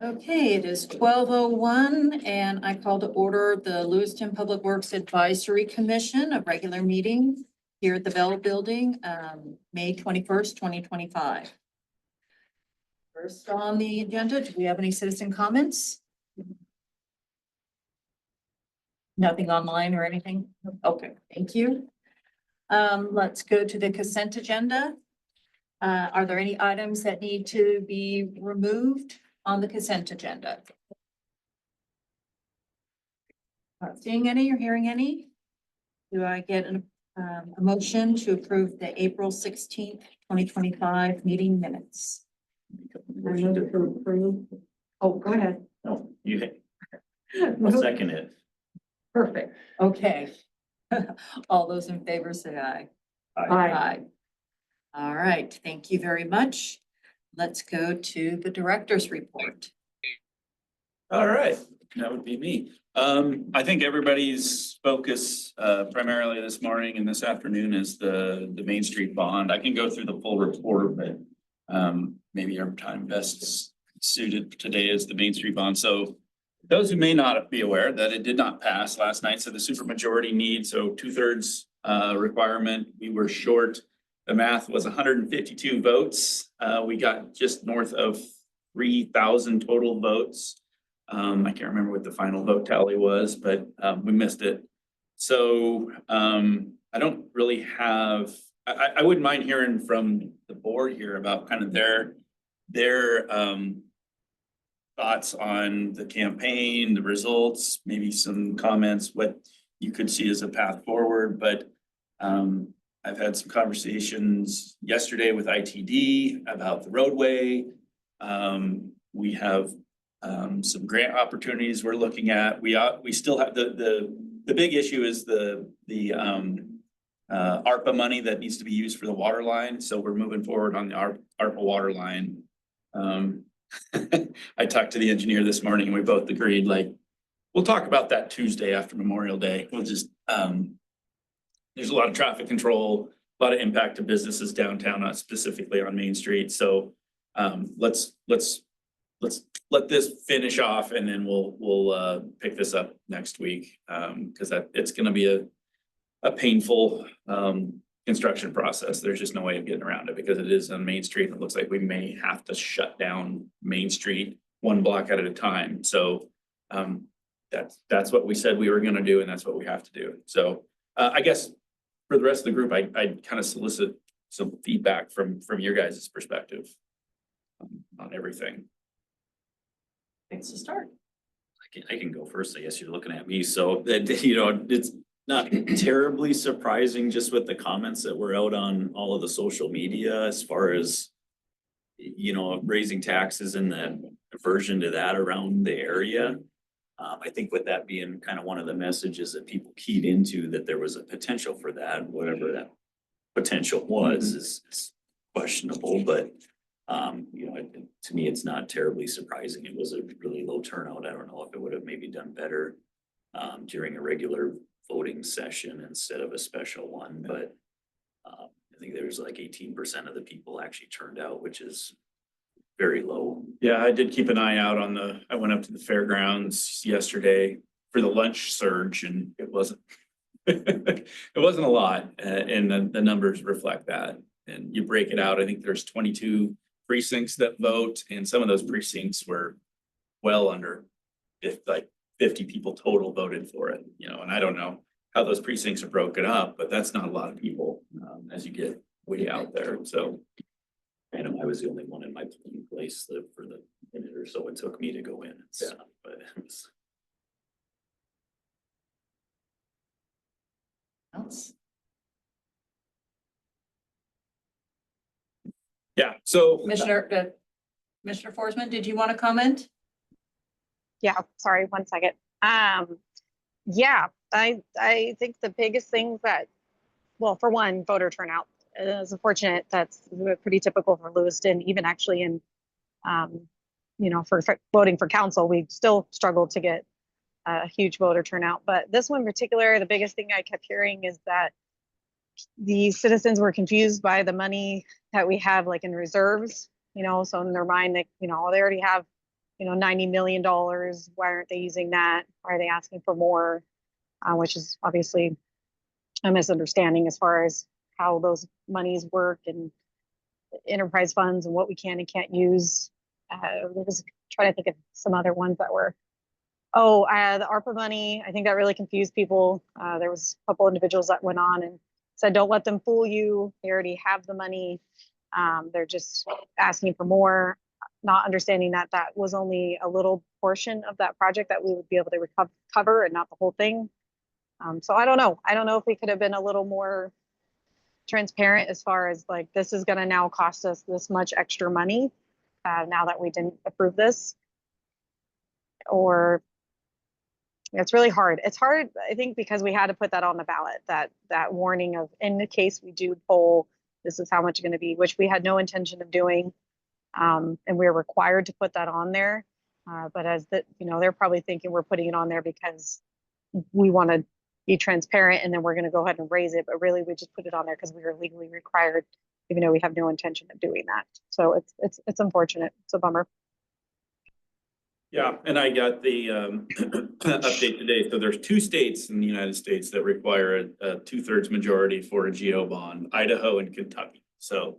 Okay, it is 12:01 and I call to order the Lewiston Public Works Advisory Commission, a regular meeting here at the Bell Building, May 21st, 2025. First on the agenda, do we have any citizen comments? Nothing online or anything? Okay, thank you. Let's go to the consent agenda. Are there any items that need to be removed on the consent agenda? Not seeing any or hearing any? Do I get a motion to approve the April 16th, 2025 meeting minutes? I move to approve. Oh, go ahead. No, I'll second it. Perfect. Okay. All those in favor say aye. Aye. All right, thank you very much. Let's go to the director's report. All right, that would be me. I think everybody's focus primarily this morning and this afternoon is the Main Street bond. I can go through the full report, but maybe our time best suited today is the Main Street bond. So those who may not be aware that it did not pass last night, so the supermajority need, so 2/3 requirement, we were short. The math was 152 votes. We got just north of 3,000 total votes. I can't remember what the final vote tally was, but we missed it. So I don't really have, I wouldn't mind hearing from the board here about kind of their thoughts on the campaign, the results, maybe some comments, what you could see as a path forward. But I've had some conversations yesterday with ITD about the roadway. We have some grant opportunities we're looking at. We still have the big issue is the ARPA money that needs to be used for the water line. So we're moving forward on the ARPA water line. I talked to the engineer this morning and we both agreed, like, we'll talk about that Tuesday after Memorial Day. We'll just, there's a lot of traffic control, a lot of impact to businesses downtown, not specifically on Main Street. So let's let this finish off and then we'll pick this up next week. Because it's gonna be a painful construction process. There's just no way of getting around it because it is on Main Street. And it looks like we may have to shut down Main Street one block at a time. So that's what we said we were gonna do and that's what we have to do. So I guess for the rest of the group, I kind of solicit some feedback from your guys' perspective on everything. Thanks to start. I can go first. I guess you're looking at me. So that, you know, it's not terribly surprising just with the comments that were out on all of the social media as far as, you know, raising taxes and the aversion to that around the area. I think with that being kind of one of the messages that people keyed into that there was a potential for that, whatever that potential was is questionable, but you know, to me, it's not terribly surprising. It was a really low turnout. I don't know if it would have maybe done better during a regular voting session instead of a special one, but I think there was like 18% of the people actually turned out, which is very low. Yeah, I did keep an eye out on I went up to the fairgrounds yesterday for the lunch surge and it wasn't, it wasn't a lot. And the numbers reflect that. And you break it out, I think there's 22 precincts that vote and some of those precincts were well under, if like 50 people total voted for it, you know, and I don't know how those precincts are broken up, but that's not a lot of people as you get way out there. So And I was the only one in my polling place for the minute or so it took me to go in and stuff, but it was. Else? yeah, so Commissioner Forsman, did you want to comment? Yeah, sorry, 1 second. Yeah, I think the biggest thing that, well, for one, voter turnout is unfortunate. That's pretty typical for Lewiston, even actually in, you know, for voting for council, we still struggled to get a huge voter turnout. But this one in particular, the biggest thing I kept hearing is that the citizens were confused by the money that we have like in reserves, you know, so in their mind that, you know, they already have $90 million. Why aren't they using that? Why are they asking for more? Which is obviously a misunderstanding as far as how those monies work and enterprise funds and what we can and can't use. There was trying to think of some other ones that were, the ARPA money. I think that really confused people. There was a couple individuals that went on and said, don't let them fool you. They already have the money. They're just asking for more, not understanding that that was only a little portion of that project that we would be able to cover and not the whole thing. So I don't know. I don't know if we could have been a little more transparent as far as like, this is going to now cost us this much extra money now that we didn't approve this. Or it's really hard. It's hard, I think, because we had to put that on the ballot, that warning of, in the case we do poll, this is how much it's going to be, which we had no intention of doing. And we were required to put that on there. But as that, they're probably thinking we're putting it on there because we want to be transparent and then we're going to go ahead and raise it. But really, we just put it on there because we were legally required, even though we have no intention of doing that. So it's unfortunate. It's a bummer. Yeah, and I got the update today. So there's 2 states in the United States that require a 2/3 majority for a GO bond, Idaho and Kentucky. So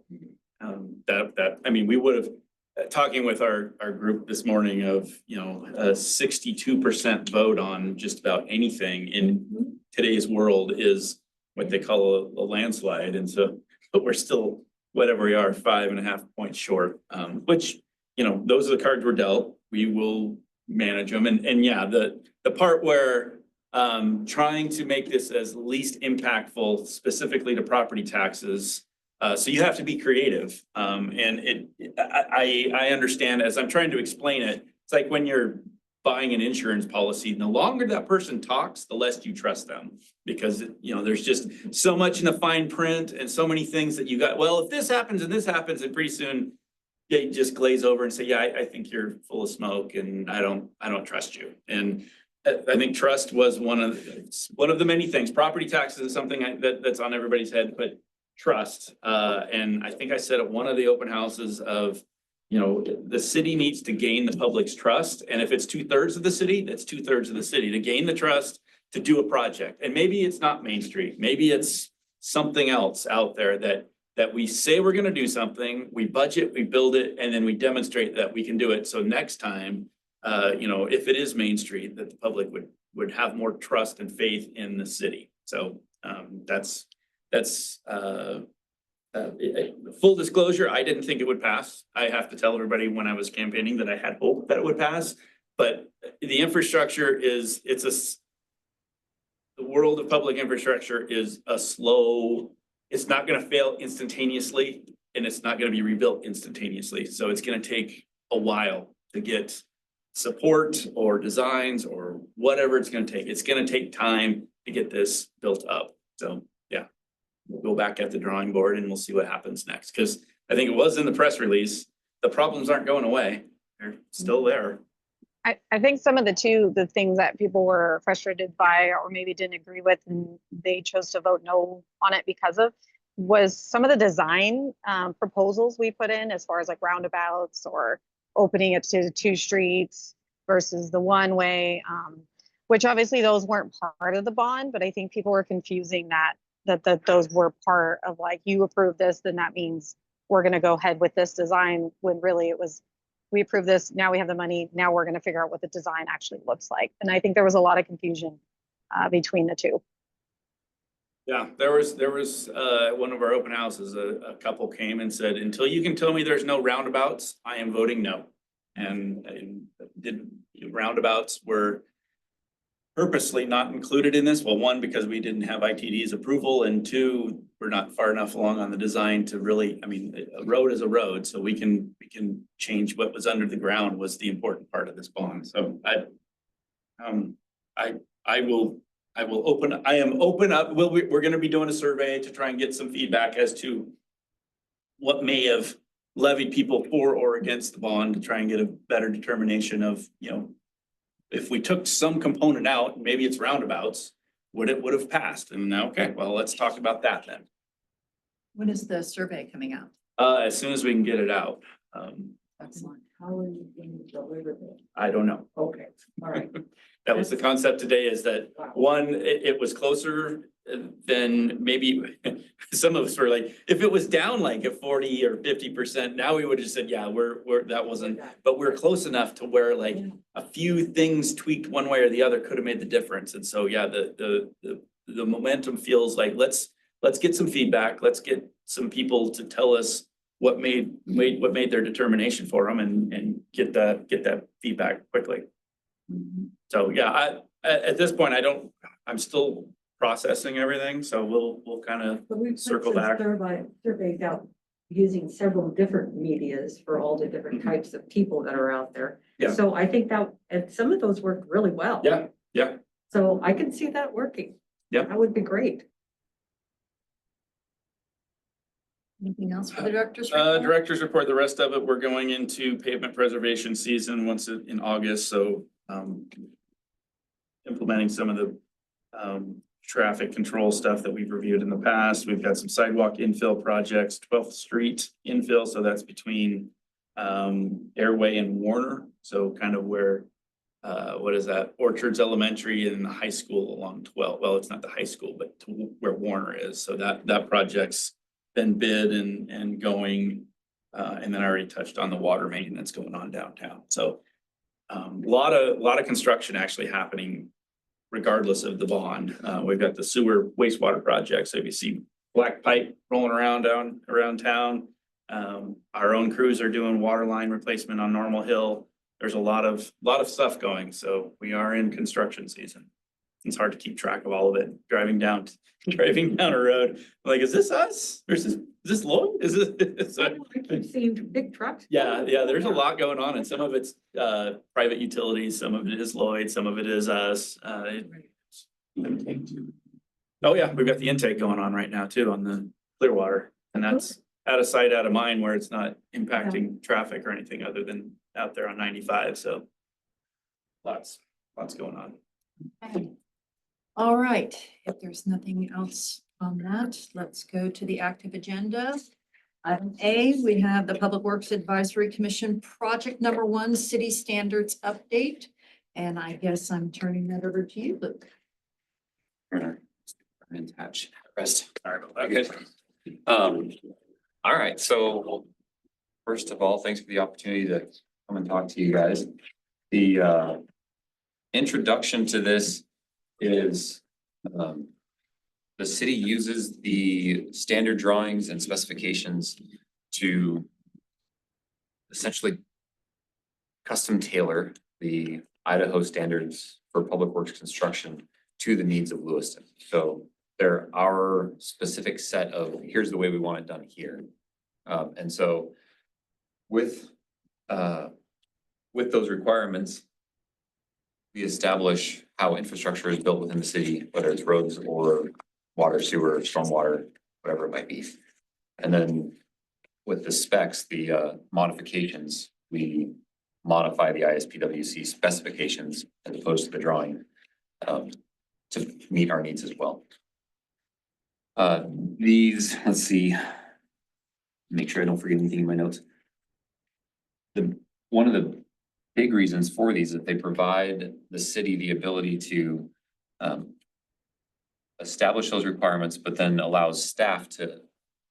we would have, talking with our group this morning of, a 62% vote on just about anything in today's world is what they call a landslide. And so, but we're still, whatever we are, 5.5 points short, which, those are the cards we're dealt. We will manage them. And yeah, the part where trying to make this as least impactful specifically to property taxes. So you have to be creative. And I understand as I'm trying to explain it, it's like when you're buying an insurance policy, the longer that person talks, the less you trust them. Because, there's just so much in the fine print and so many things that you got, well, if this happens and this happens, and pretty soon they just glaze over and say, yeah, I think you're full of smoke and I don't trust you. And I think trust was one of the many things. Property taxes is something that's on everybody's head, but trust. And I think I said at one of the open houses of, the city needs to gain the public's trust. And if it's 2/3 of the city, that's 2/3 of the city to gain the trust to do a project. And maybe it's not Main Street, maybe it's something else out there that we say we're going to do something, we budget, we build it, and then we demonstrate that we can do it. So next time, if it is Main Street, that the public would have more trust and faith in the city. So that's full disclosure. I didn't think it would pass. I have to tell everybody when I was campaigning that I had hope that it would pass. But the infrastructure the world of public infrastructure is a slow. It's not going to fail instantaneously and it's not going to be rebuilt instantaneously. So it's going to take a while to get support or designs or whatever it's going to take. It's going to take time to get this built up. So yeah, we'll go back at the drawing board and we'll see what happens next. Because I think it was in the press release, the problems aren't going away. They're still there. I think some of the things that people were frustrated by or maybe didn't agree with and they chose to vote no on it because of was some of the design proposals we put in as far as like roundabouts or opening it to 2 streets versus the one way, which obviously those weren't part of the bond, but I think people were confusing that those were part of like, you approve this, then that means we're going to go ahead with this design when really it was, we approve this, now we have the money, now we're going to figure out what the design actually looks like. And I think there was a lot of confusion between the two. Yeah, there was one of our open houses, a couple came and said, until you can tell me there's no roundabouts, I am voting no. And roundabouts were purposely not included in this. Well, 1, because we didn't have ITD's approval, and 2, we're not far enough along on the design to really, a road is a road, so we can change what was under the ground was the important part of this bond. So I am open up. We're going to be doing a survey to try and get some feedback as to what may have levied people for or against the bond to try and get a better determination of, if we took some component out, maybe it's roundabouts, would have passed? And now, okay, well, let's talk about that then. When is the survey coming out? As soon as we can get it out. Excellent. How are you going to deliver this? I don't know. Okay, all right. That was the concept today, is that Wow. one, it was closer than maybe some of us were like, if it was down like at 40 or 50%, now we would have said, yeah, that wasn't, but we're close enough to where like a few things tweaked one way or the other could have made the difference. And so, yeah, the momentum feels like, let's get some feedback. Let's get some people to tell us what made their determination for them, and get that feedback quickly. So, yeah, at this point, I'm still processing everything, so we'll kind of But we've circle back. surveyed out using several different medias for all the different types of people that are out there. Yeah. So I think that, and some of those worked really well. Yeah. So I can see that working. Yeah. That would be great. Anything else for the director's report? Director's report, the rest of it, we're going into pavement preservation season in August, so implementing some of the traffic control stuff that we've reviewed in the past. We've got some sidewalk infill projects, 12th Street infill, so that's between Airway and Warner. So kind of where what is that? Orchards Elementary and the high school along 12. Well, it's not the high school, but to where Warner is. So that project's been bid and going. And then I already touched on the water main that's going on downtown. So a lot of construction actually happening regardless of the bond. We've got the sewer wastewater project. So if you see black pipe rolling around town, our own crews are doing water line replacement on Normal Hill. There's a lot of stuff going. So we are in construction season. It's hard to keep track of all of it. Driving down a road, like, is this us? Or is this Lloyd? Is it? I keep seeing big trucks. Yeah, there's a lot going on, and some of it's private utilities, some of it is Lloyd, some of it is us. Oh yeah, we've got the intake going on right now too on the Clearwater, and that's out of sight, out of mind, where it's not impacting traffic or anything other than out there on 95. So lots going on. Okay. All right, if there's nothing else on that, let's go to the active agenda. Item A, we have the Public Works Advisory Commission Project Number 1 City Standards Update. And I guess I'm turning that over to you, Luke. And touch rest. Sorry about that. Okay. All right, so first of all, thanks for the opportunity to come and talk to you guys. The introduction to this is the city uses the standard drawings and specifications to essentially custom tailor the Idaho standards for public works construction to the needs of Lewiston. So they're our specific set of, here's the way we want it done here. And so with those requirements, we establish how infrastructure is built within the city, whether it's roads or water, sewer, stormwater, whatever it might be. And then with the specs, the modifications, we modify the ISPWC specifications as opposed to the drawing to meet our needs as well. Let's see, make sure I don't forget anything in my notes. One of the big reasons for these is that they provide the city the ability to establish those requirements, but then allows staff to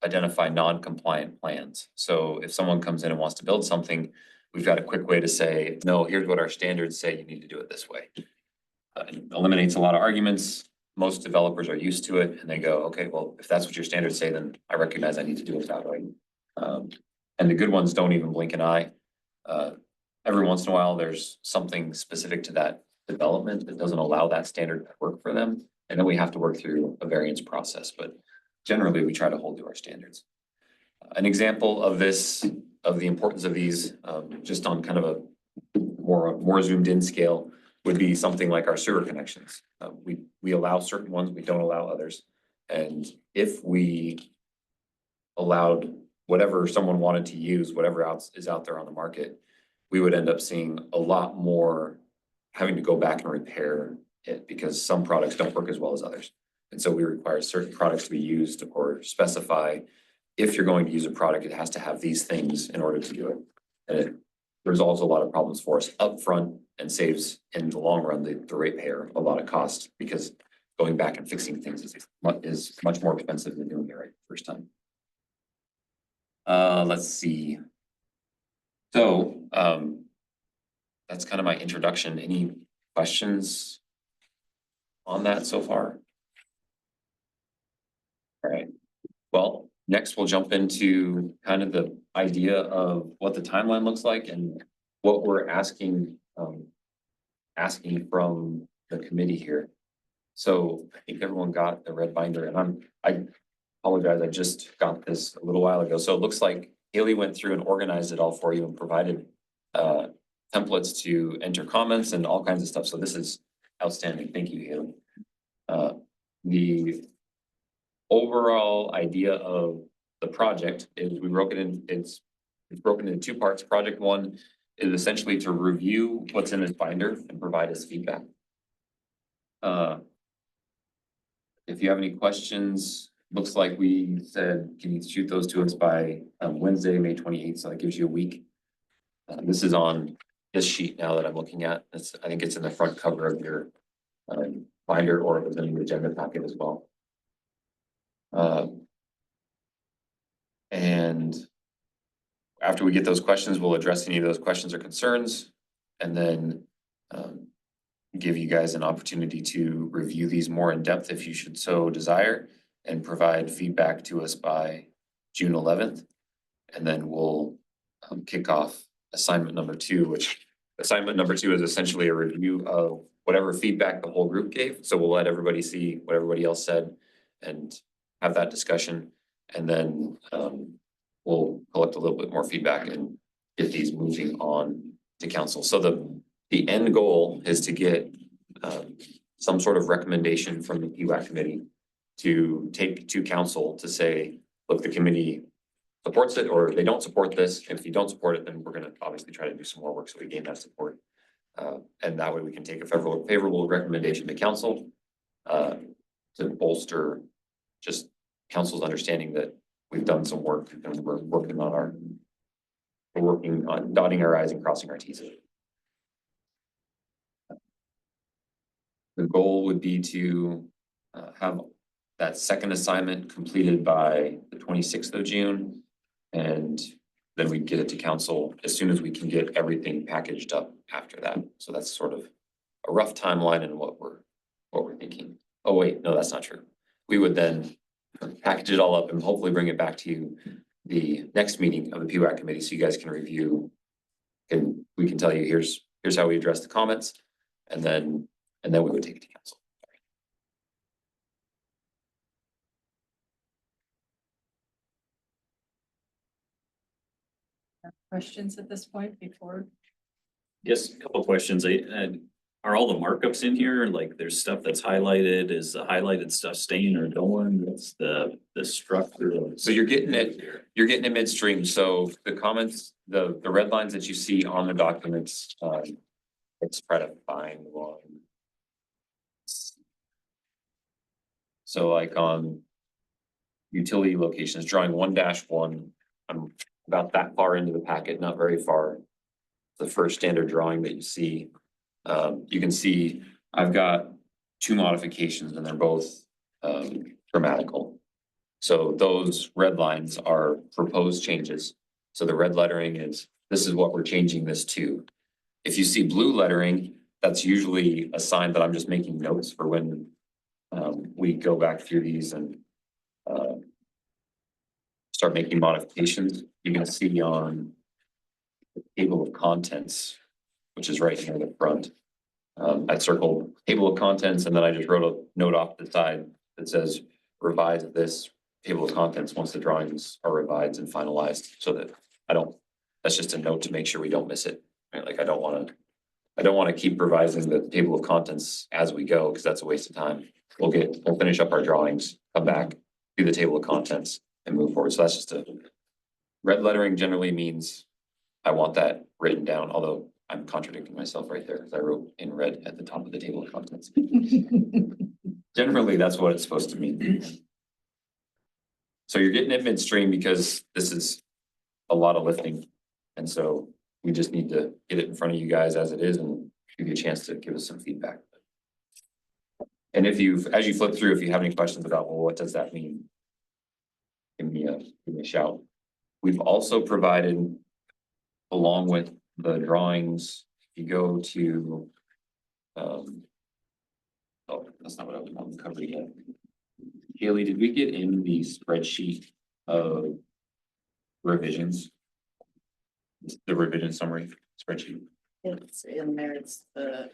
identify non-compliant plans. So if someone comes in and wants to build something, we've got a quick way to say, no, here's what our standards say, you need to do it this way. It eliminates a lot of arguments. Most developers are used to it and they go, okay, well, if that's what your standards say, then I recognize I need to do it that way. And the good ones don't even blink an eye. Every once in a while, there's something specific to that development that doesn't allow that standard to work for them. And then we have to work through a variance process, but generally we try to hold to our standards. An example of this, of the importance of these, just on kind of a more zoomed in scale, would be something like our sewer connections. We allow certain ones, we don't allow others. And if we allowed whatever someone wanted to use, whatever else is out there on the market, we would end up seeing a lot more having to go back and repair it because some products don't work as well as others. And so we require certain products to be used or specify if you're going to use a product, it has to have these things in order to do it. And resolves a lot of problems for us upfront and saves in the long run, the ratepayer a lot of cost because going back and fixing things is much more expensive than doing it right the first time. Let's see. So, that's kind of my introduction. Any questions on that so far? All right. Well, next we'll jump into kind of the idea of what the timeline looks like and what we're asking from the committee here. So I think everyone got the red binder, and I apologize, I just got this a little while ago. So it looks like Haley went through and organized it all for you and provided templates to enter comments and all kinds of stuff. So this is outstanding. Thank you, Haley. The overall idea of the project is we broke it in, it's broken into two parts. Project one is essentially to review what's in this binder and provide us feedback. If you have any questions, looks like we said, can you shoot those to us by Wednesday, May 28th? So that gives you a week. This is on this sheet now that I'm looking at. I think it's in the front cover of your binder, or it was in the agenda packet as well. And after we get those questions, we'll address any of those questions or concerns, and then give you guys an opportunity to review these more in depth if you should so desire, and provide feedback to us by June 11th. And then we'll kick off assignment number 2, which assignment number 2 is essentially a review of whatever feedback the whole group gave. So we'll let everybody see what everybody else said and have that discussion. And then we'll collect a little bit more feedback and get these moving on to council. So the end goal is to get some sort of recommendation from the PWAC committee to take to council to say, look, the committee supports it, or they don't support this. If you don't support it, then we're gonna obviously try to do some more work so we gain that support. And that way we can take a favorable recommendation to council to bolster just council's understanding that we've done some work and we're working on dotting our I's and crossing our T's. The goal would be to have that second assignment completed by the 26th of June. And then we get it to council as soon as we can get everything packaged up after that. So that's sort of a rough timeline and what we're thinking. Oh, wait, no, that's not true. We would then package it all up and hopefully bring it back to you the next meeting of the PWAC committee so you guys can review. And we can tell you here's how we address the comments, and then we would take it to council. Questions at this point before? Yes, a couple of questions. Are all the markups in here? Like there's stuff that's highlighted. Is the highlighted stuff staying or going? What's the structure? So you're getting it midstream. So the comments, the red lines that you see on the documents, let's try to find one. So like on utility locations, drawing 1-1, I'm about that far into the packet, not very far. The first standard drawing that you see, you can see I've got 2 modifications and they're both grammatical. So those red lines are proposed changes. So the red lettering is, this is what we're changing this to. If you see blue lettering, that's usually a sign that I'm just making notes for when we go back through these and start making modifications. You're gonna see on the table of contents, which is right here in the front. I circled table of contents and then I just wrote a note off the side that says revise this table of contents once the drawings are revised and finalized, so that that's just a note to make sure we don't miss it. Right? Like I don't wanna keep revising the table of contents as we go, because that's a waste of time. We'll finish up our drawings, come back, do the table of contents and move forward. So that's just red lettering generally means I want that written down, although I'm contradicting myself right there because I wrote in red at the top of the table of contents. Generally, that's what it's supposed to mean. So you're getting it midstream because this is a lot of lifting. And so We just need to get it in front of you guys as it is and give you a chance to give us some feedback. And if as you flip through, if you have any questions about, well, what does that mean? Give me a shout. We've also provided, along with the drawings, if you go to, oh, that's not what I was on the cover yet. Haley, did we get in the spreadsheet of revisions? The revision summary spreadsheet? It's in there, it's the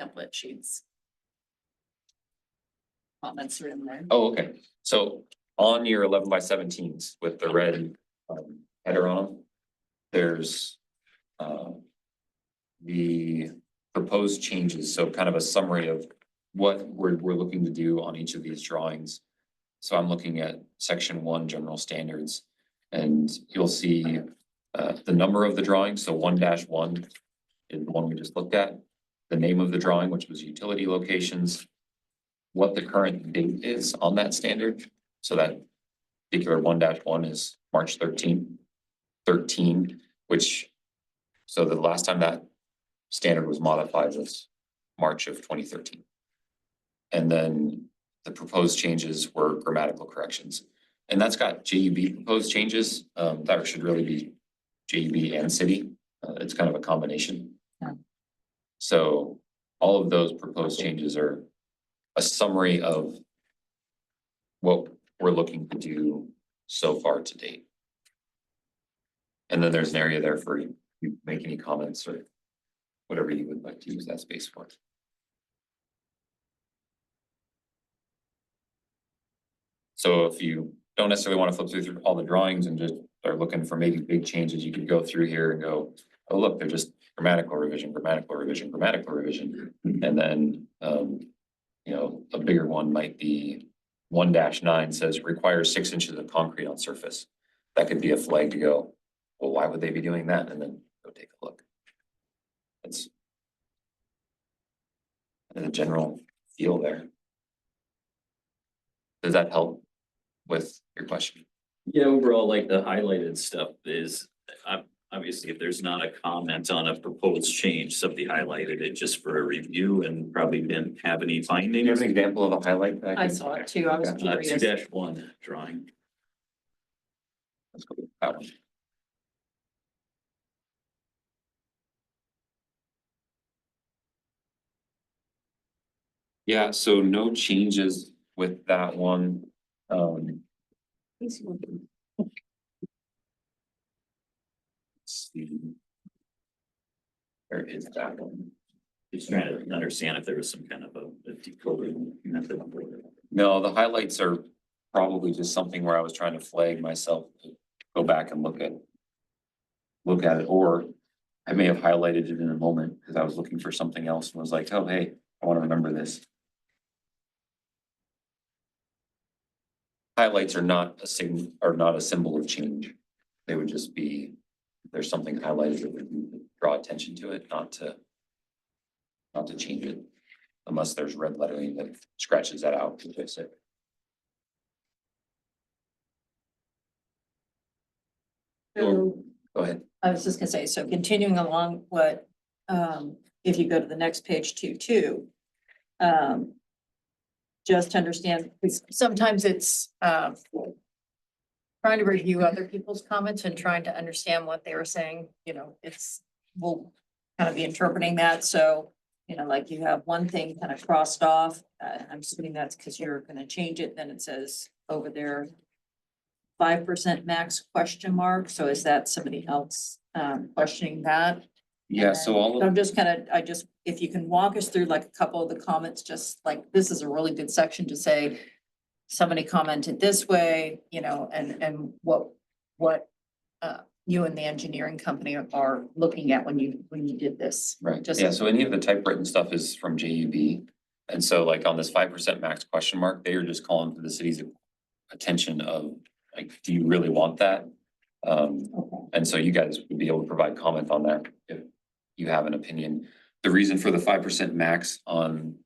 template sheets. Comments are in there. Oh, okay. So on your 11x17s with the red header on them, there's the proposed changes. So kind of a summary of what we're looking to do on each of these drawings. So I'm looking at section 1, general standards, and you'll see the number of the drawing. So 1-1 is the one we just looked at. The name of the drawing, which was utility locations, what the current date is on that standard. So that particular 1-1 is March 13, which, so the last time that standard was modified was March of 2013. And then the proposed changes were grammatical corrections. And that's got JUB proposed changes. That should really be JUB and city. It's kind of a combination. Yeah. So all of those proposed changes are a summary of what we're looking to do so far to date. And then there's an area there for you to make any comments or whatever you would like to use that space for. So if you don't necessarily want to flip through all the drawings and just are looking for maybe big changes, you could go through here and go, oh, look, they're just grammatical revision, grammatical revision, grammatical revision. And then, you know, a bigger one might be 1-9 says requires 6 inches of concrete on surface. That could be a flag to go, well, why would they be doing that? And then go take a look. It's the general feel there. Does that help with your question? Yeah, overall, like the highlighted stuff is, obviously, if there's not a comment on a proposed change, somebody highlighted it just for a review and probably didn't have any Do you findings. have an example of a highlight? That I saw it too. I was curious. 2-1 drawing. Let's go with that one. Yeah, so no changes with that one. Let's see. Where is that one? Just trying to understand if there was some kind of a decoding method. No, the highlights are probably just something where I was trying to flag myself to go back and look at it, or I may have highlighted it in a moment because I was looking for something else and was like, oh, hey, I want to remember this. Highlights are not a symbol of change. They would just be, there's something highlighted that would draw attention to it, not to change it, unless there's red lettering that scratches that out to fix it. So Go ahead. I was just gonna say, so continuing along what, if you go to the next page 2, just to understand, because sometimes it's, trying to review other people's comments and trying to understand what they were saying, you know, we'll kind of be interpreting that. So, you know, like you have one thing kind of crossed off. I'm assuming that's because you're gonna change it. Then it says over there, 5% max question mark. So is that somebody else questioning that? Yeah, so all of I'm just if you can walk us through like a couple of the comments, just like, this is a really good section to say, somebody commented this way, you know, and what you and the engineering company are looking at when you did this. right, Just- yeah, so any of the typewritten stuff is from JUB. And so like on this 5% max question mark, they are just calling for the city's attention of like, do you really want that? Okay. And so you guys would be able to provide comment on that if you have an opinion. The reason for the 5% max on,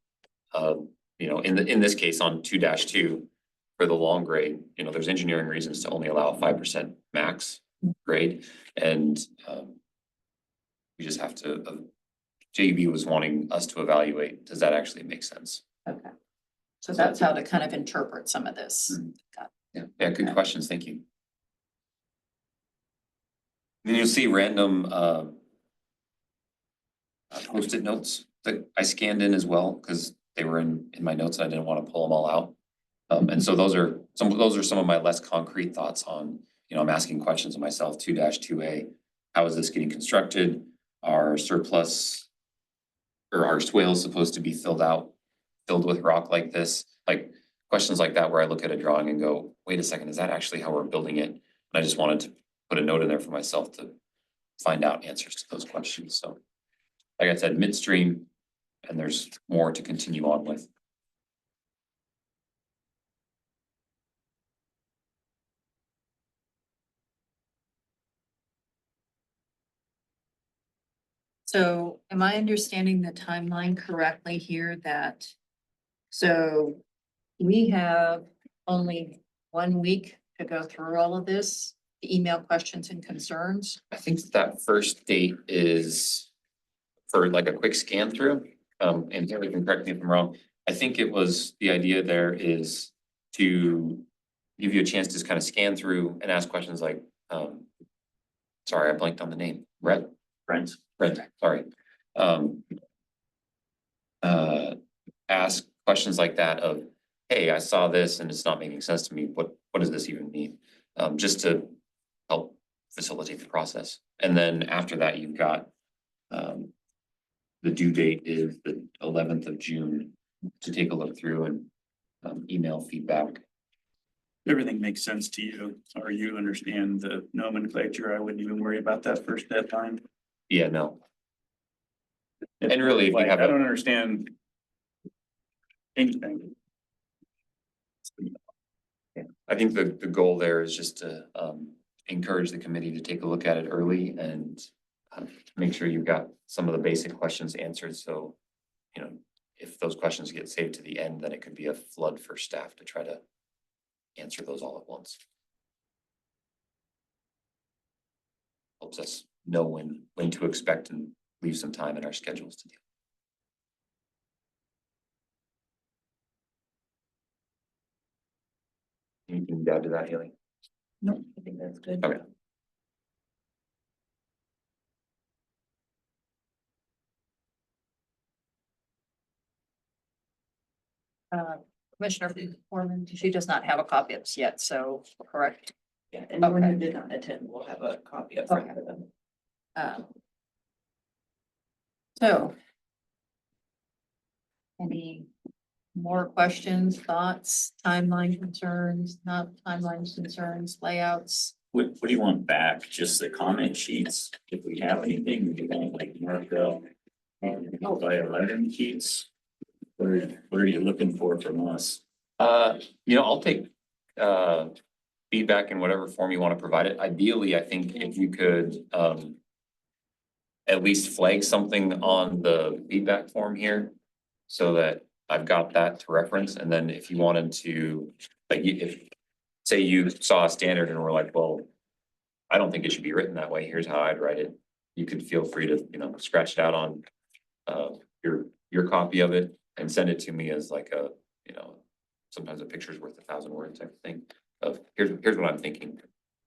you know, in this case on 2-2 for the long grade, you know, there's engineering reasons to only allow a 5% max grade. And We just have to, JUB was wanting us to evaluate, does that actually make sense? Okay. So that's how to kind of interpret some of this. Yeah, good questions, thank you. Then you'll see random Post-it notes that I scanned in as well, because they were in my notes and I didn't want to pull them all out. And so those are some of my less concrete thoughts on, I'm asking questions of myself, 2-2A. How is this getting constructed? Are surplus or are swales supposed to be filled with rock like this? Like questions like that where I look at a drawing and go, wait a second, is that actually how we're building it? And I just wanted to put a note in there for myself to find out answers to those questions. So like I said, midstream, and there's more to continue on with. So am I understanding the timeline correctly here that, so we have only 1 week to go through all of this, the email questions and concerns? I think that first date is for like a quick scan through. And Terry can correct me if I'm wrong. I think it was, the idea there is to give you a chance to kind of scan through and ask questions like, sorry, I blanked on the name, Brent, sorry. Ask questions like that of, hey, I saw this and it's not making sense to me. What does this even mean? Just to help facilitate the process. And then after that, you've got, the due date is the 11th of June to take a look through and email feedback. Everything makes sense to you, or you understand the nomenclature. I wouldn't even worry about that first deadline. Yeah, no. And really, if you Like, have I don't understand anything. I think the goal there is just to encourage the committee to take a look at it early and make sure you've got some of the basic questions answered. So, if those questions get saved to the end, then it could be a flood for staff to try to answer those all at once. Helps us know when to expect and leave some time in our schedules to deal. Anything to add to that, Haley? No, I think that's good. Okay. Commissioner Foreman, she does not have a copy of this yet, so correct. Yeah, anyone who Okay. did not attend will have a copy of Okay. it for them. So. Any more questions, thoughts, timeline concerns, not timeline concerns, layouts? What do you want back? Just the comment sheets? If we have anything, we want like marked up by 11 sheets? What are you looking for from us? I'll take feedback in whatever form you want to provide it. Ideally, I think if you could at least flag something on the feedback form here so that I've got that to reference. And then if you wanted to, like, if say you saw a standard and were like, well, I don't think it should be written that way. Here's how I'd write it. You could feel free to, scratch it out on your copy of it and send it to me as like a, sometimes a picture's worth 1,000 words type of thing of here's what I'm thinking.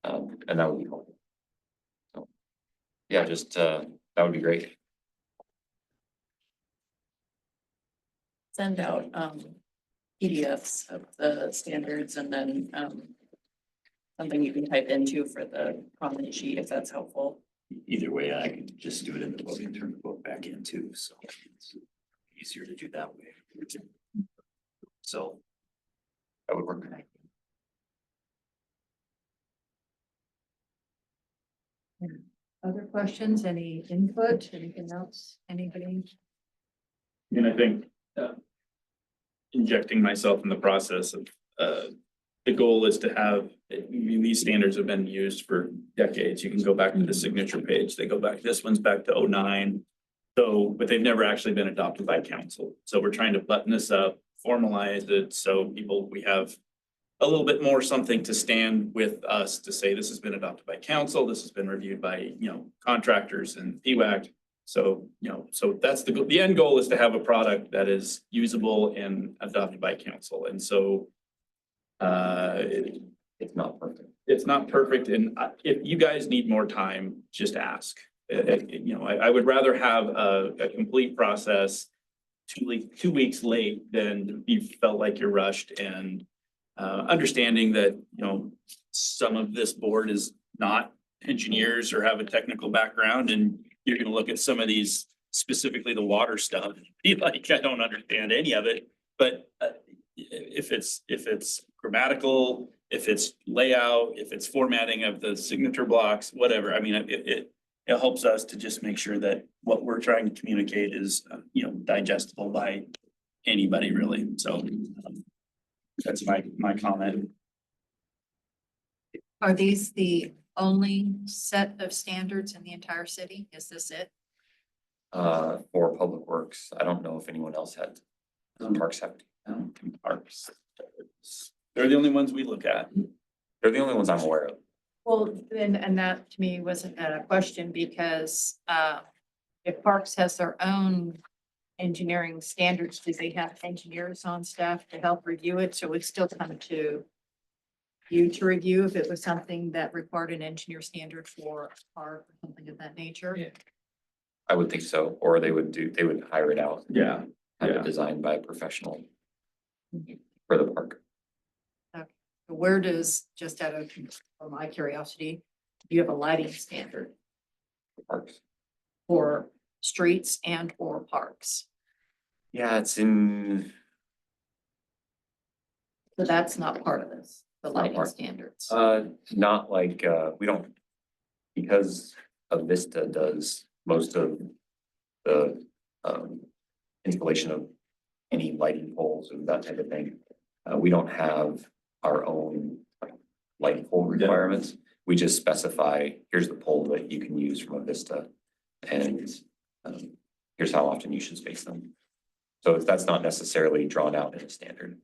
And that would be helpful. So yeah, just that would be great. Send out PDFs of the standards and then something you can type into for the comment sheet if that's helpful. Either way, I can just do it in the book and turn the book back in too, so it's easier to do that way. So That would work. Other questions, any input, anything else, anybody? And I think injecting myself in the process of the goal is to have, these standards have been used for decades. You can go back to the signature page. They go back, this one's back to 2009. So, but they've never actually been adopted by council. So we're trying to button this up, formalize it, so we have a little bit more something to stand with us to say this has been adopted by council. This has been reviewed by, contractors and PWAC. So, so that's the end goal is to have a product that is usable and adopted by council. And so It's not perfect. it's not perfect, and if you guys need more time, just ask. I would rather have a complete process 2 weeks late than you felt like you're rushed, and understanding that, some of this board is not engineers or have a technical background, and you're gonna look at some of these, specifically the water stuff, be like, I don't understand any of it, but if it's grammatical, if it's layout, if it's formatting of the signature blocks, whatever, I mean, it helps us to just make sure that what we're trying to communicate is, digestible by anybody really. So that's my comment. Are these the only set of standards in the entire city? Is this it? For Public Works, I don't know if anyone else had. Parks have, Parks. They're the only ones we look at. they're the only ones I'm aware of. Well, and that to me wasn't a question because if Parks has their own engineering standards, do they have engineers on staff to help review it? So it's still come to you to review if it was something that required an engineer standard for a park or something of that nature? Yeah. I would think so, or they would hire it out, Yeah. have Yeah. it designed by a professional for the park. Where does, just out of my curiosity, do you have a lighting standard For parks. for streets and or parks? Yeah, it's in, So that's not part of this, the It's not lighting part. standards. not like, we don't, because Vista does most of the, installation of any lighting poles and that type of thing. We don't have our own like lighting pole requirements. We just specify, here's the pole that you can use from a Vista. And here's how often you should space them. So that's not necessarily drawn out in a standard.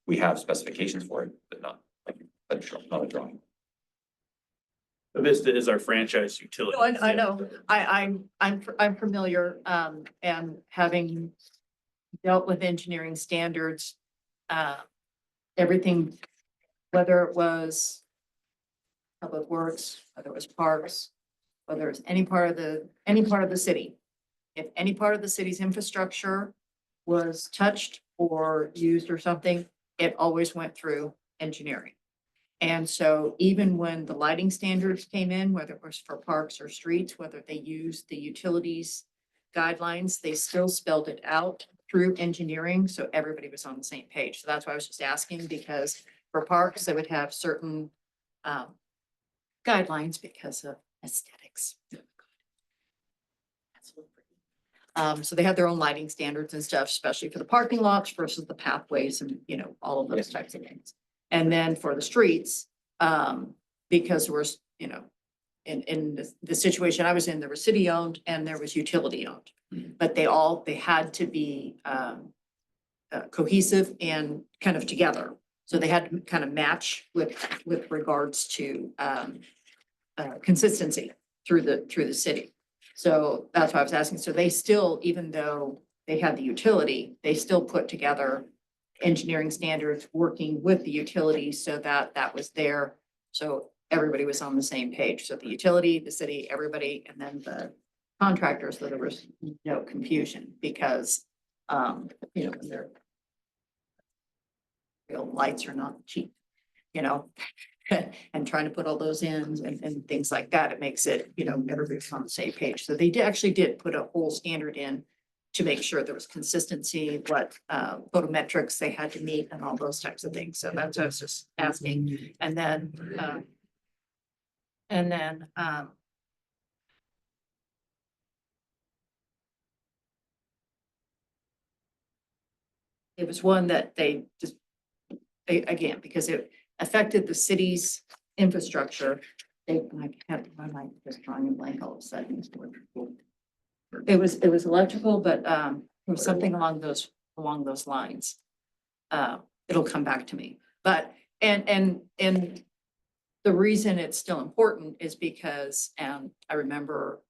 We have specifications for it, but not like not a drawing. Vista is our franchise utility. No, I know, I'm familiar, and having dealt with engineering standards, everything, whether it was Public Works, whether it was parks, whether it's any part of the city. If any part of the city's infrastructure was touched or used or something, it always went through engineering. And so even when the lighting standards came in, whether it was for parks or streets, whether they used the utilities guidelines, they still spelled it out through engineering, so everybody was on the same page. So that's why I was just asking, because for parks, they would have certain guidelines because of aesthetics. So they have their own lighting standards and stuff, especially for the parking lots versus the pathways and, all of those types of things. And then for the streets, because we're, in the situation I was in, there was city owned and there was utility owned. But they had to be cohesive and kind of together. So they had to kind of match with regards to consistency through the city. So that's why I was asking. So they still, even though they had the utility, they still put together engineering standards working with the utility so that was there. So everybody was on the same page. So the utility, the city, everybody, and then the contractors, so there was no confusion because, when their real lights are not cheap, and trying to put all those in and things like that, it makes it, everybody's on the same page. So they actually did put a whole standard in to make sure there was consistency, what photometrics they had to meet and all those types of things. So that's what I was just asking. And then it was one that they just, again, because it affected the city's infrastructure. I might just drawing a blank all of a sudden. It was electrical, but it was something along those lines. It'll come back to me. But and the reason it's still important is because I remember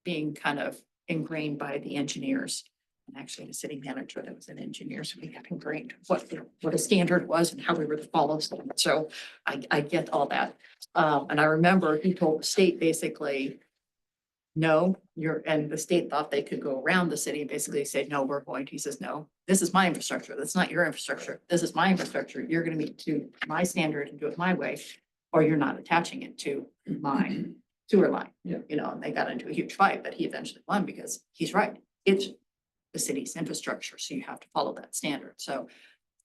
being kind of ingrained by the engineers. And actually the city manager that was an engineer, so we got ingrained what a standard was and how we were to follow standards. So I get all that. And I remember he told the state basically, no, and the state thought they could go around the city and basically say, no, we're going to, he says, no, this is my infrastructure. That's not your infrastructure. This is my infrastructure. You're gonna meet to my standard and do it my way, or you're not attaching it to my sewer line. Yeah. You know, and they got into a huge fight, but he eventually won because he's right. It's the city's infrastructure, so you have to follow that standard. So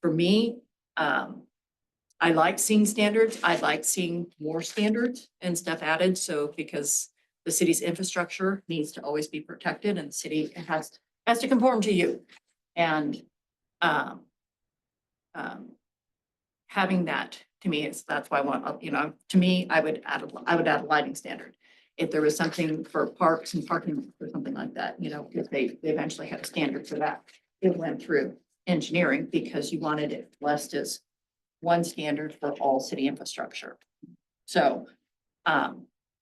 for me, I like seeing standards. I like seeing more standards and stuff added. So because the city's infrastructure needs to always be protected and the city has to conform to you. And having that to me is, that's why I want, you know, to me, I would add a lighting standard. If there was something for parks and parking or something like that, you know, because they eventually had a standard for that. It went through engineering because you wanted it blessed as one standard for all city infrastructure. So,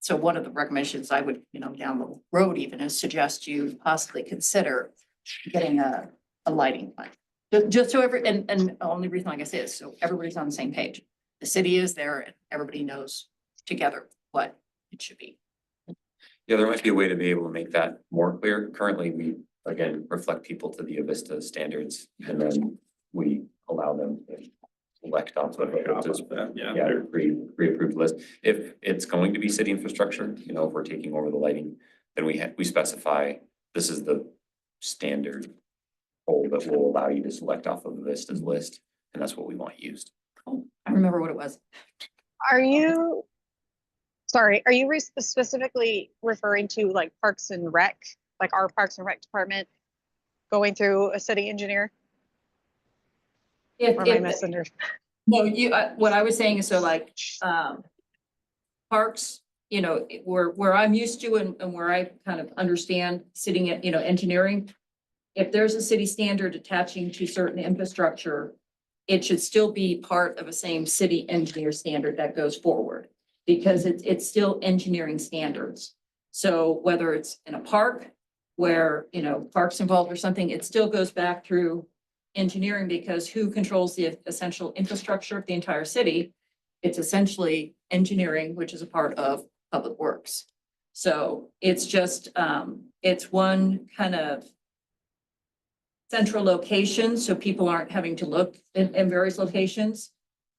so one of the recommendations I would, you know, down the road even is suggest you possibly consider getting a lighting plan. Just so and the only reason, like I said, is so everybody's on the same page. The city is there and everybody knows together what it should be. Yeah, there might be a way to be able to make that more clear. Currently, we, again, reflect people to the Avista standards and then we allow them to select off of it. Yeah. Yeah, pre-approved list. If it's going to be city infrastructure, you know, if we're taking over the lighting, then we specify this is the standard poll that will allow you to select off of the Vista's list, and that's what we want used. Oh, I remember what it was. Are you specifically referring to like Parks and Rec, like our Parks and Rec department going through a city engineer? Or am I misunderstanding? No, what I was saying is, so like, parks, you know, where I'm used to and where I kind of understand sitting at, you know, engineering. If there's a city standard attaching to certain infrastructure, it should still be part of a same city engineer standard that goes forward. Because it's still engineering standards. So whether it's in a park where, you know, parks involved or something, it still goes back through engineering, because who controls the essential infrastructure of the entire city? It's essentially engineering, which is a part of public works. So it's just, it's one kind of central location, so people aren't having to look in various locations.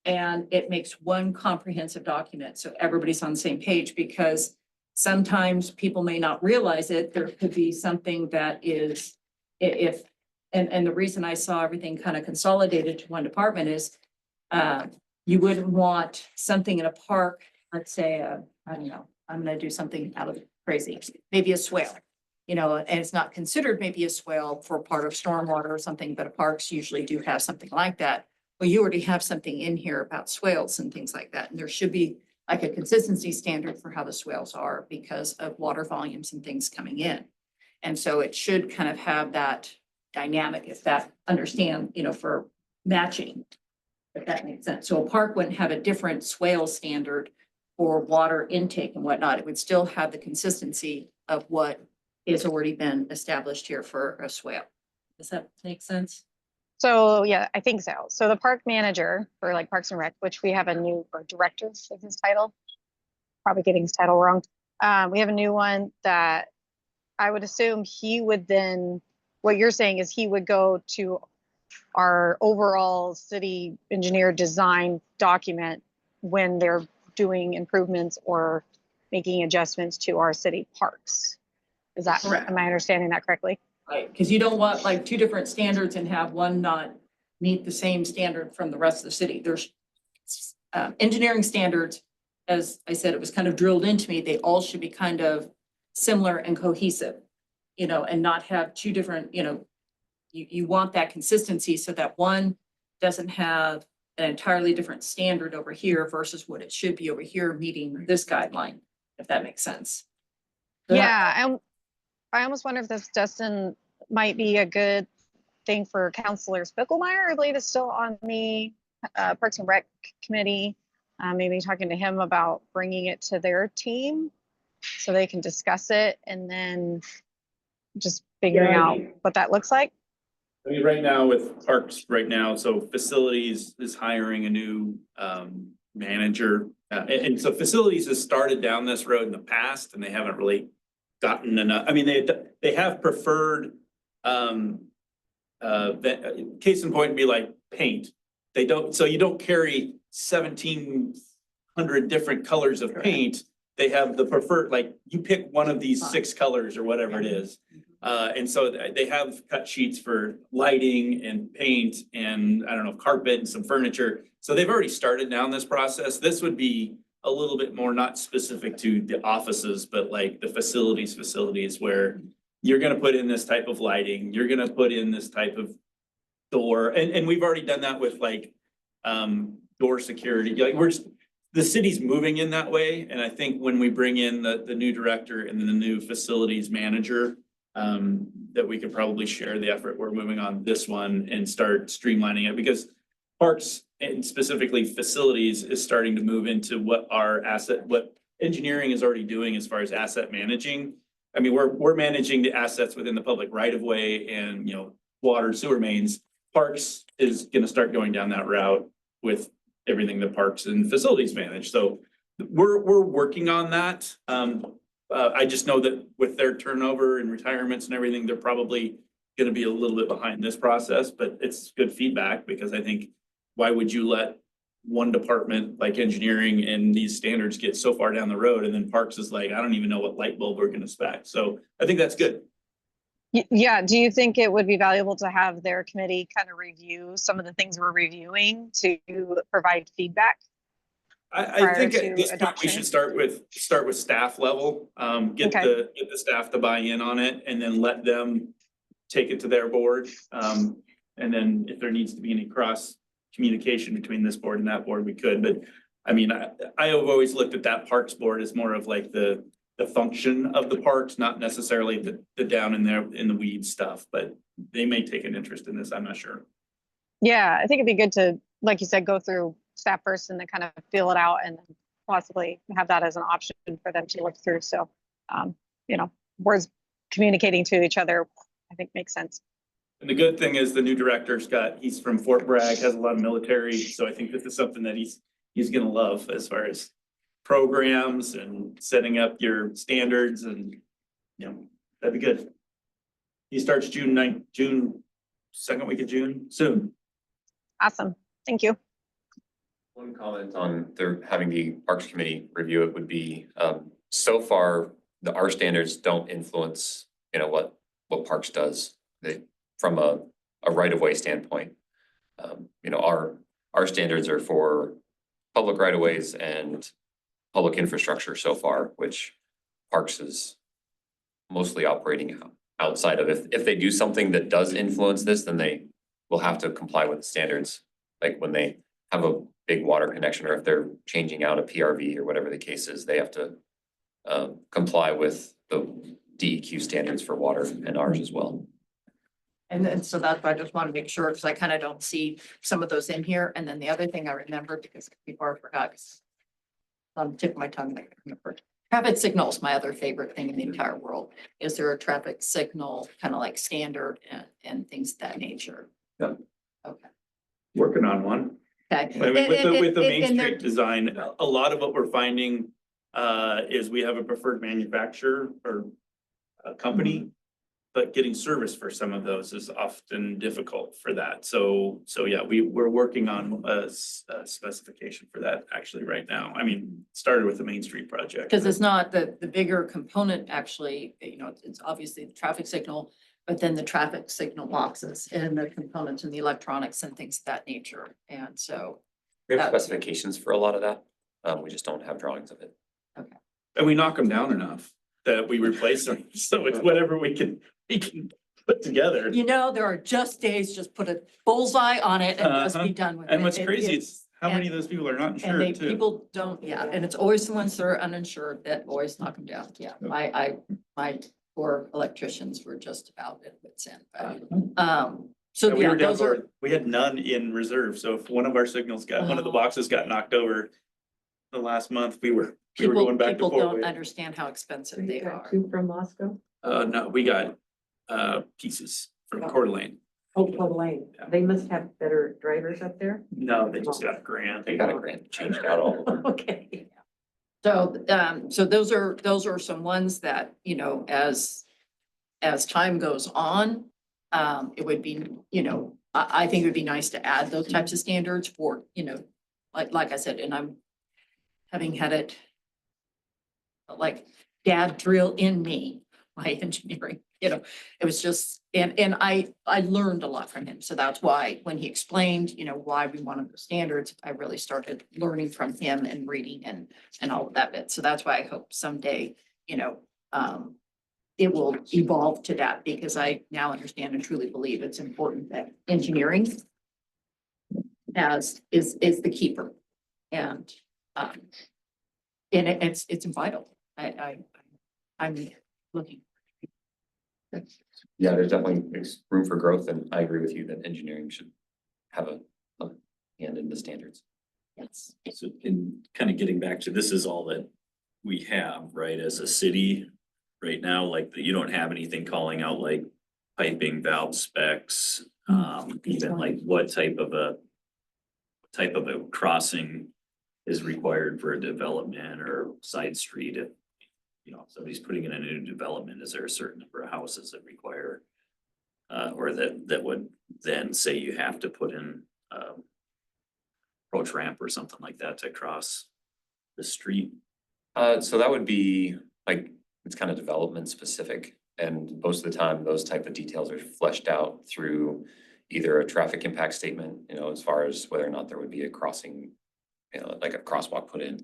And it makes one comprehensive document, so everybody's on the same page, because sometimes people may not realize it. There could be something that is, and the reason I saw everything kind of consolidated to one department is, you wouldn't want something in a park, let's say, I don't know, I'm gonna do something out of crazy, maybe a swale. You know, and it's not considered maybe a swale for part of stormwater or something, but parks usually do have something like that. Well, you already have something in here about swales and things like that. And there should be like a consistency standard for how the swales are because of water volumes and things coming in. And so it should kind of have that dynamic, if that understand, you know, for matching, if that makes sense. So a park wouldn't have a different swale standard for water intake and whatnot. It would still have the consistency of what is already been established here for a swale. Does that make sense? So yeah, I think so. So the park manager for like Parks and Rec, which we have a new, or director is his title, probably getting his title wrong. We have a new one that I would assume he would then, what you're saying is he would go to our overall city engineer design document when they're doing improvements or making adjustments to our city parks. Is that correct? Am I understanding that correctly? Right, because you don't want like two different standards and have one not meet the same standard from the rest of the city. There's engineering standards, as I said, it was kind of drilled into me. They all should be kind of similar and cohesive, you know, and not have two different, you know, you want that consistency so that one doesn't have an entirely different standard over here versus what it should be over here meeting this guideline, if that makes sense. Yeah, I almost wonder if this, Justin, might be a good thing for Councilor Spickelmeyer. I believe is still on the Parks and Rec committee. Maybe talking to him about bringing it to their team so they can discuss it, and then just figuring Yeah, I out what that looks like? I mean, right now with parks right now, so facilities is hiring a new manager. And so facilities has started down this road in the past and they haven't really gotten enough. I mean, they have preferred case in point would be like paint. They don't, so you don't carry 1,700 different colors of paint. They have the preferred, like you pick one of these 6 colors or whatever it is. And so they have cut sheets for lighting and paint and I don't know, carpet and some furniture. So they've already started down this process. This would be a little bit more not specific to the offices, but like the facilities where you're gonna put in this type of lighting, you're gonna put in this type of door. And we've already done that with like door security. Like the city's moving in that way. And I think when we bring in the new director and then the new facilities manager, that we could probably share the effort. We're moving on this one and start streamlining it because parks and specifically facilities is starting to move into what engineering is already doing as far as asset managing. I mean, we're managing the assets within the public right of way and, you know, water sewer mains. Parks is gonna start going down that route with everything that parks and facilities manage. So we're working on that. I just know that with their turnover and retirements and everything, they're probably gonna be a little bit behind this process, but it's good feedback because I think why would you let one department like engineering and these standards get so far down the road and then parks is like, I don't even know what light bulb we're gonna spec. So I think that's good. Yeah, do you think it would be valuable to have their committee kind of review some of the things we're reviewing to provide feedback? I Prior think to at this point, we adoption? should start with staff level, get Okay. the staff to buy in on it and then let them take it to their board. And then if there needs to be any cross communication between this board and that board, we could, but I mean, I have always looked at that parks board as more of like the function of the parks, not necessarily the down in there in the weeds stuff, but they may take an interest in this, I'm not sure. Yeah, I think it'd be good to, like you said, go through staff first and then kind of feel it out and then possibly have that as an option for them to look through. So, you know, words communicating to each other, I think makes sense. And the good thing is the new he's from Fort Bragg, has a lot of military, so I think this is something that he's gonna love as far as programs and setting up your standards and, you know, that'd be good. He starts June 2nd week of June, soon. Awesome. Thank you. One comment on having the Parks Committee review it would be, so far, our standards don't influence, you know, what Parks does. From a right-of-way standpoint. You know, our standards are for public right-of-ways and public infrastructure so far, which Parks is mostly operating outside of. If they do something that does influence this, then they will have to comply with the standards. Like when they have a big water connection or if they're changing out a PRV or whatever the case is, they have to comply with the DEQ standards for water and ours as well. And then, so that's why I just want to make sure, because I kind of don't see some of those in here. And then the other thing I remembered, because before I forgot, because on the tip of my tongue, I remember. Traffic signal is my other favorite thing in the entire world. Is there a traffic signal, kind of like standard and things of that nature? Yeah. Okay. Working on one. Okay. I mean, with the Main and they're- Street design, a lot of what we're finding is we have a preferred manufacturer or a company. But getting service for some of those is often difficult for that. So yeah, we're working on a specification for that actually right now. I mean, started with the Main Street project. Because it's not the bigger component, actually, you know, it's obviously the traffic signal, but then the traffic signal boxes and the components and the electronics and things of that nature. And so. We have specifications for a lot of that. We just don't have drawings of it. Okay. And we knock them down enough that we replace them. So it's whatever we can put together. You know, there are just days, just put a bullseye on it and just be done with it. And what's It- crazy it's- is how many of those people are not And insured too. people don't, yeah, and it's always the ones that are uninsured that always knock them down. Yeah, my poor electricians were just about at wit's end. So And we yeah, were down those are, for, we had none in reserve. So if one of our signals one of the boxes got knocked over the last month, we were people going back to don't Fort Wayne. understand how expensive they You got are. 2 from Moscow? No, we got pieces from Coeur d'Alene. Oh, Coeur d'Alene. They must have better drivers up there. No, they just got a grant. They got a grant, changed out all of them. Okay. So, so those are some ones that, you know, as time goes on, it would be, you know, I think it would be nice to add those types of standards for, you know, like I said, and I'm having had it like dad drill in me, my engineering, you know, it was just, and I learned a lot from him. So that's why when he explained, you know, why we wanted the standards, I really started learning from him and reading and all of that bit. So that's why I hope someday, you know, it will evolve to that because I now understand and truly believe it's important that engineering is the keeper. And it's vital. I'm looking. Yeah, there's definitely room for growth, and I agree with you that engineering should have a hand in the standards. Yes. So in kind of getting back to, this is all that we have, right, as a city right now, like you don't have anything calling out like piping, valve specs, even like what type of a crossing is required for a development or side street. If, you know, somebody's putting in a new development, is there a certain number of houses that require or that would then say you have to put in approach ramp or something like that to cross the street? So that would be like, it's kind of development specific. And most of the time, those type of details are fleshed out through either a traffic impact statement, you know, as far as whether or not there would be a crossing, you know, like a crosswalk put in,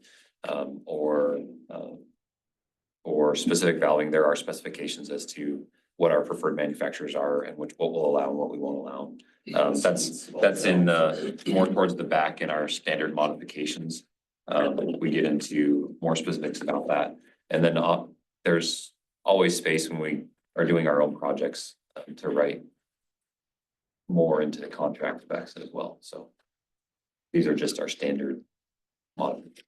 or specific valving. There are specifications as to what our preferred manufacturers are and what we'll allow and what we won't allow. That's in more towards the back in our standard modifications. We get into more specifics about that. And then there's always space when we are doing our own projects to write more into the contract specs as well. So these are just our standard modifications.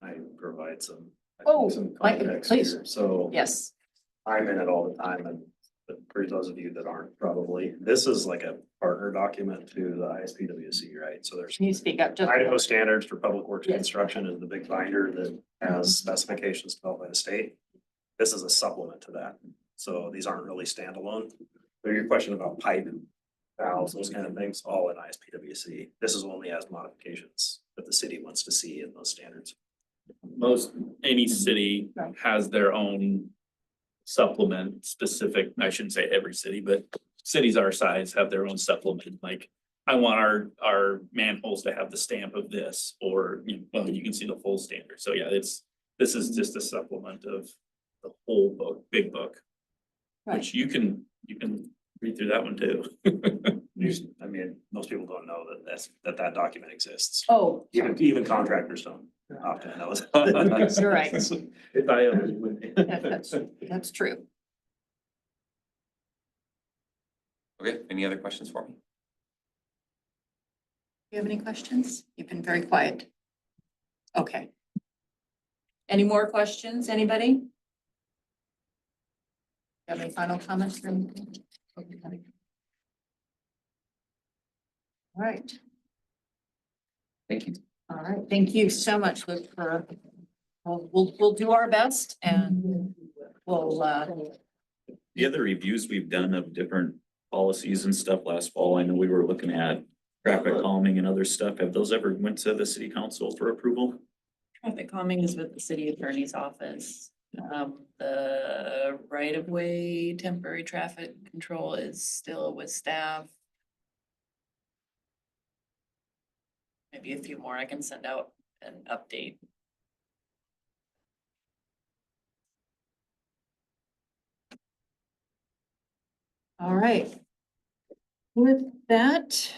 I provide some. Oh, some Mike, context please. here. So Yes. I'm in it all the time, and but for those of you that aren't, probably, this is like a partner document to the ISPWC, right? So there's Can you speak up just? Idaho Standards for Public Works Yes. Construction is the big binder that has specifications developed by the state. This is a supplement to that. So these aren't really standalone. But your question about pipe and valves, those kind of things, all in ISPWC. This is only as modifications that the city wants to see in those standards. Any city Right. has their own supplement specific, I shouldn't say every city, but cities our size have their own supplement, like I want our manholes to have the stamp of this, or, you know, well, you can see the full standard. So yeah, this is just a supplement of the whole book, big book, which you can read through that one too. I mean, most people don't know that that document exists. Oh, Even contractors don't often know. You're right. If I ever would. that's true. Okay, any other questions for me? Do you have any questions? You've been very quiet. Okay. Any more questions, anybody? You have any final comments from? All right. Thank you. All right, thank you so much, Luke, for, we'll do our best and we'll, The other reviews we've done of different policies and stuff last fall, I know we were looking at traffic calming and other stuff. Have those ever went to the city council for approval? Traffic calming is with the city attorney's office. The right of way temporary traffic control is still with staff. Maybe a few more I can send out an update. all right. With that,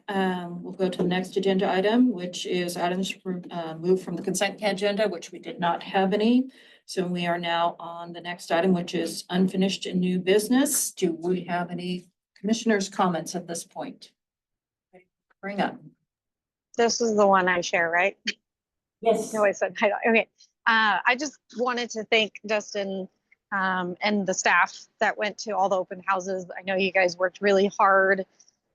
we'll go to the next agenda item, which is items moved from the consent agenda, which we did not have any. So we are now on the next item, which is unfinished and new business. Do we have any commissioners' comments at this point? Bring up. This is the one I share, right? Yes. No, I said, okay. I just wanted to thank Dustin and the staff that went to all the open houses. I know you guys worked really hard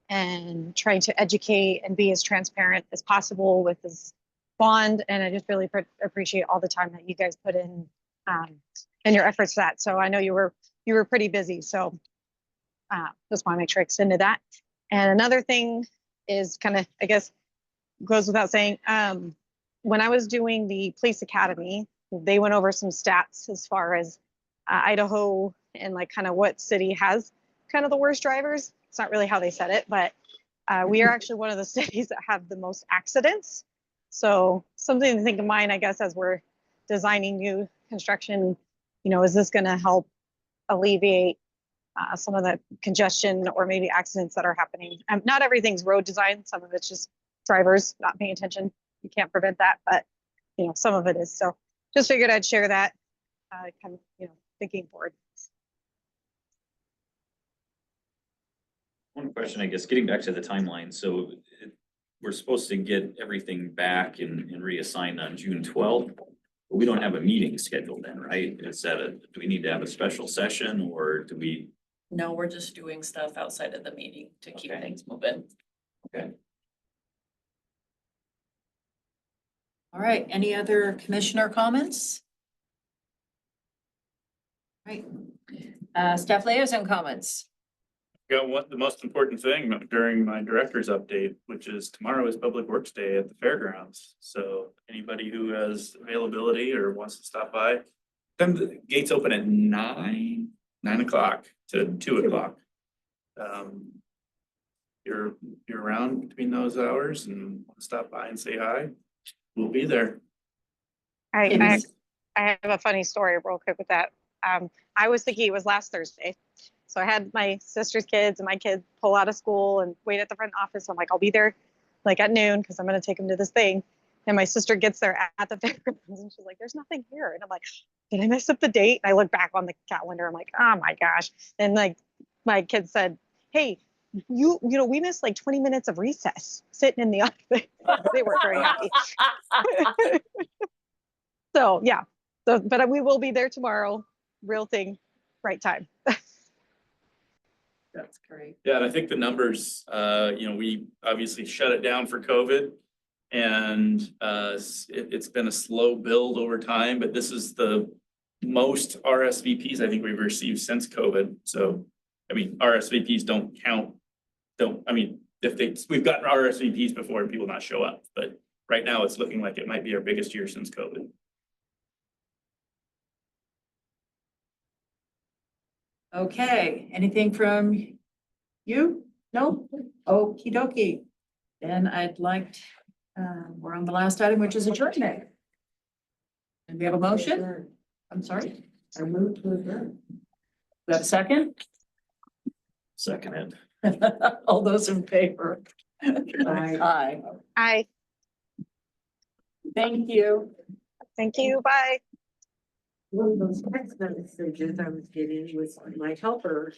and trying to educate and be as transparent as possible with this bond. And I just really appreciate all the time that you guys put in and your efforts for that. So I know you were pretty busy. So just want to make sure I extended that. And another thing is kind of, I guess, goes without saying, when I was doing the police academy, they went over some stats as far as Idaho and like kind of what city has kind of the worst drivers. It's not really how they said it, but we are actually one of the cities that have the most accidents. So something to think of mind, I guess, as we're designing new construction, you know, is this going to help alleviate some of the congestion or maybe accidents that are happening? Not everything's road design. Some of it's just drivers not paying attention. You can't prevent that, but you know, some of it is. So just figured I'd share that kind of, you know, thinking forward. One question, I guess, getting back to the timeline, so we're supposed to get everything back and reassigned on June 12th. But we don't have a meeting scheduled then, right? Is that do we need to have a special session or do we? No, we're just doing stuff outside of the meeting to keep Okay. things moving. Okay. All right, any other commissioner comments? Right, staff liaison comments. Got what the most important thing during my director's update, which is tomorrow is Public Works Day at the fairgrounds. So anybody who has availability or wants to stop by, then the gates open at 9 o'clock to 2 o'clock. You're around between those hours and want to stop by and say hi, we'll be there. I have a funny story real quick with that. I was thinking it was last Thursday. So I had my sister's kids and my kids pull out of school and wait at the front office. I'm like, I'll be there like at noon because I'm going to take them to this thing. And my sister gets there at the fairgrounds and she's like, there's nothing here. And I'm like, did I mess up the date? And I look back on the calendar. I'm like, oh my gosh. And like my kids said, hey, you know, we missed like 20 minutes of recess sitting in the office. They weren't very happy. So yeah, so, but we will be there tomorrow. Real thing, right time. That's great. Yeah, and I think the numbers, you know, we obviously shut it down for COVID. And it's been a slow build over time, but this is the most RSVPs I think we've received since COVID. So, I mean, RSVPs don't count. We've gotten RSVPs before and people not show up, but right now it's looking like it might be our biggest year since COVID. Okay, anything from you? No? Okie dokie. Then I'd like, we're on the last item, which is adjournment. And we have a motion? I'm sorry? I moved to adjourn. We have a second? Seconded. All those in favor? Aye. Hi, Thank you. thank you. Bye. One of those text messages I was getting was my helper